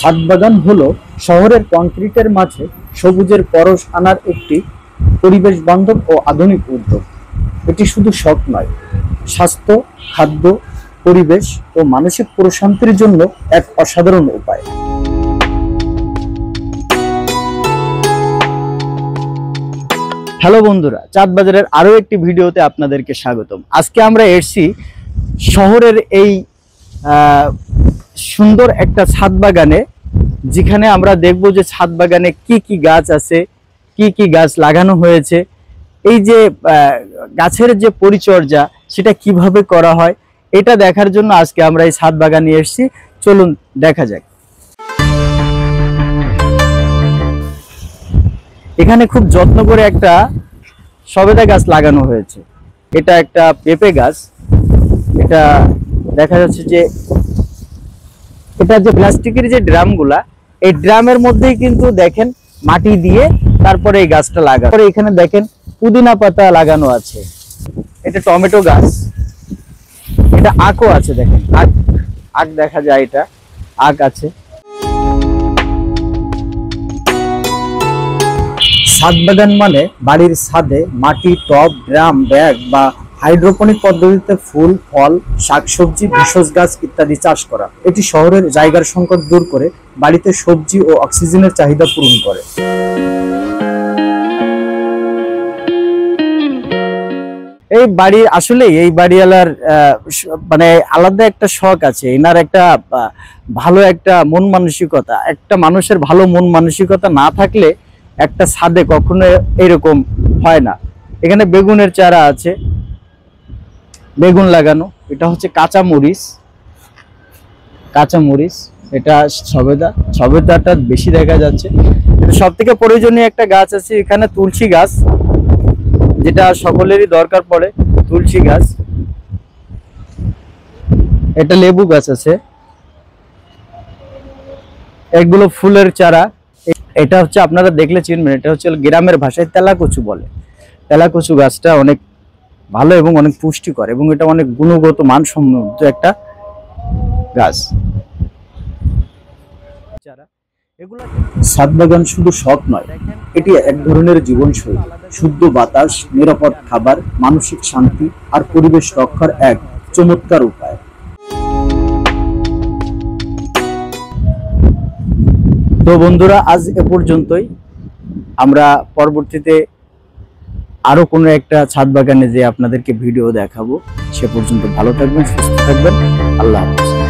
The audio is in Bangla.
ছাদ বাগান হলো শহরের কংক্রিটের মাঝে সবুজের পরশ আনার একটি পরিবেশ বান্ধব ও আধুনিক উদ্যোগ। এটি শুধু শখ নয়, স্বাস্থ্য, খাদ্য, পরিবেশ ও মানসিক প্রশান্তির জন্য এক অসাধারণ উপায়। হ্যালো বন্ধুরা, চাঁদ বাজারের আরো একটি ভিডিওতে আপনাদেরকে স্বাগতম। আজকে আমরা এসেছি শহরের এই সুন্দর একটা ছাদ বাগানে, যেখানে আমরা দেখব যে ছাদ বাগানে কি কি গাছ আছে, কি কি গাছ লাগানো হয়েছে, এই যে গাছের যে পরিচর্যা সেটা কিভাবে করা হয়, এটা দেখার জন্য আজকে আমরা এই ছাদ বাগানে এসেছি। চলুন দেখা যাক। এখানে খুব যত্ন করে একটা সবেদা গাছ লাগানো হয়েছে। এটা একটা পেঁপে গাছ। এটা দেখা যাচ্ছে যে এটা যে প্লাস্টিকের যে ড্রামগুলা, এই ড্রামের মধ্যেই কিন্তু দেখেন মাটি দিয়ে তারপরে এই গাছটা লাগানো। এখানে দেখেন পুদিনা পাতা লাগানো আছে। এটা টমেটো গাছ। এটা আখও আছে, দেখেন আখ দেখা যায়, এটা আখ আছে। ছাদ বাগান মানে বাড়ির ছাদে মাটি, টব, ড্রাম, ব্যাগ বা হাইড্রোপনিক পদ্ধতিতে ফুল, ফল, শাকসবজি, ভেষজ গাছ ইত্যাদি চাষ করা। এটি শহরের জায়গার সংকট দূর করে বাড়িতে সবজি ও অক্সিজেনের চাহিদা পূরণ করে। এই বাড়ি আসলে এই বাড়িওয়ালার মানে আলাদা একটা শখ আছে। এনার একটা ভালো একটা মন মানসিকতা, একটা মানুষের ভালো মন মানসিকতা না থাকলে একটা ছাদে কখনো এরকম হয় না। এখানে বেগুনের চারা আছে, বেগুন লাগানো। এটা হচ্ছে কাঁচা মরিচ। এটা সবেদাটা বেশি দেখা যাচ্ছে। সব থেকে প্রয়োজনীয় একটা গাছ আছে এখানে, তুলসী গাছ, যেটা সকলেরই দরকার পড়ে, তুলসী গাছ। এটা লেবু গাছ আছে, এগুলো ফুলের চারা। এটা হচ্ছে আপনারা দেখলে চিনবেন, এটা হচ্ছে গ্রামের ভাষায় তেলাকচু বলে। তেলাকচু গাছটা অনেক ভালো এবং অনেক পুষ্টিকর, এবং এটা অনেক গুণগত মানসম্মত একটা গাছ। ছাদ বাগান শুধু শখ নয়, এটি এক ধরনের জীবনশৈলী। শুদ্ধ বাতাস, নিরাপদ খাবার, মানসিক শান্তি আর পরিবেশ রক্ষার এক চমৎকার উপায়। তো বন্ধুরা, আজ এ পর্যন্তই। আমরা পরবর্তীতে আরো কোনো একটা ছাদ বাগানে যে আপনাদেরকে ভিডিও দেখাবো। সে পর্যন্ত ভালো থাকবেন, সুস্থ থাকবেন। আল্লাহ হাফেজ।